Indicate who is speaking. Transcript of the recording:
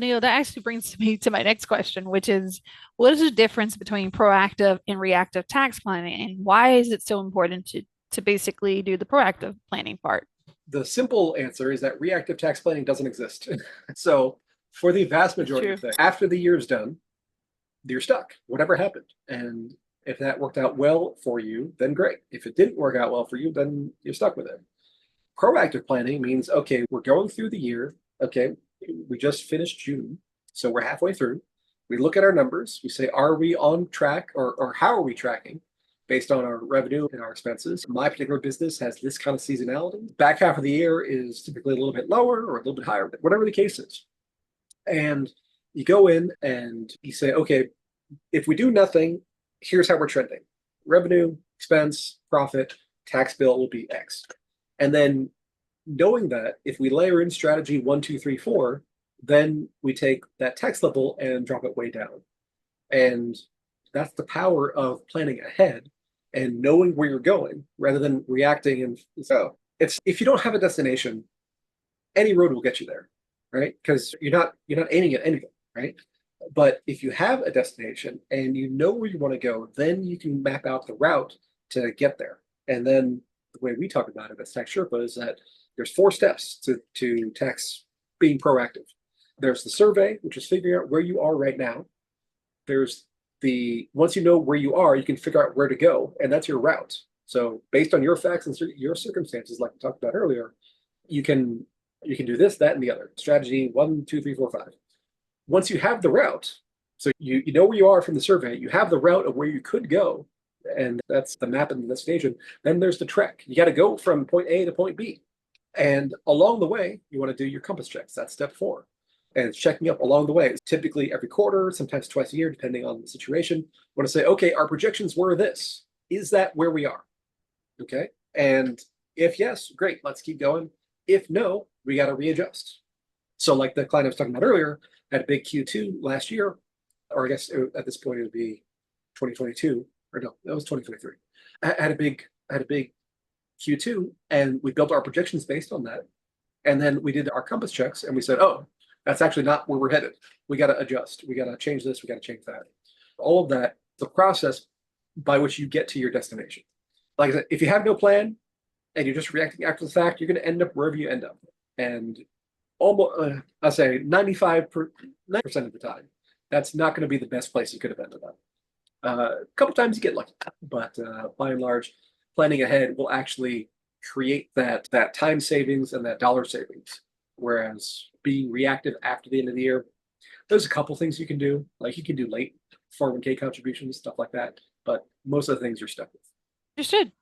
Speaker 1: Neil, that actually brings me to my next question, which is what is the difference between proactive and reactive tax planning, and why is it so important to basically do the proactive planning part?
Speaker 2: The simple answer is that reactive tax planning doesn't exist. So for the vast
Speaker 1: It's
Speaker 2: majority
Speaker 1: true.
Speaker 2: of things, after the year's done, you're stuck, whatever happened. And if that worked out well for you, then great. If it didn't work out well for you, then you're stuck with it. Proactive planning means, okay, we're going through the year. Okay, we just finished June, so we're halfway through. We look at our numbers. We say, are we on track or how are we tracking based on our revenue and our expenses? My particular business has this kind of seasonality. Back half of the year is typically a little bit lower or a little bit higher, whatever the case is. And you go in and you say, okay, if we do nothing, here's how we're trending. Revenue, expense, profit, tax bill will be X. And then knowing that if we layer in strategy 1, 2, 3, 4, then we take that tax level and drop it way down. And that's the power of planning ahead and knowing where you're going rather than reacting. And so it's if you don't have a destination, any road will get you there, right? Because you're not aiming at anything, right? But if you have a destination and you know where you want to go, then you can map out the route to get there. And then the way we talk about it as Tax Sherpa is that there's 4 steps to tax being proactive. There's the survey, which is figuring out where you are right now. There's the once you know where you are, you can figure out where to go, and that's your route. So based on your facts and your circumstances, like we talked about earlier, you can you can do this, that, and the other. Strategy 1, 2, 3, 4, 5. Once you have the route, so you know where you are from the survey, you have the route of where you could go, and that's the map and the destination. Then there's the trek. You got to go from point A to point B. And along the way, you want to do your compass checks. That's step 4. And it's checking up along the way. It's typically every quarter, sometimes twice a year, depending on the situation. You want to say, okay, our projections were this. Is that where we are? Okay. And if yes, great, let's keep going. If no, we got to readjust. So, like the client I was talking about earlier, had a big Q2 last year, or I guess at this point it would be 2022, or no, that was 2023. I had a big Q2, and we built our projections based on that. And then we did our compass checks, and we said, oh, that's actually not where we're headed. We got to adjust. We got to change this. We got to change that. All of that, the process by which you get to your destination. Like I said, if you have no plan and you're just reacting after the fact, you're going to end up wherever you end up. And almost, I say 90% of the time, that's not going to be the best place you could have ended up. A couple times you get lucky, but by and large, planning ahead will actually create that time savings and that dollar savings. Whereas being reactive after the end of the year, there's a couple things you can do. Like you can do late 401k contributions, stuff like that. But most of the things you're stuck with.
Speaker 1: Understood.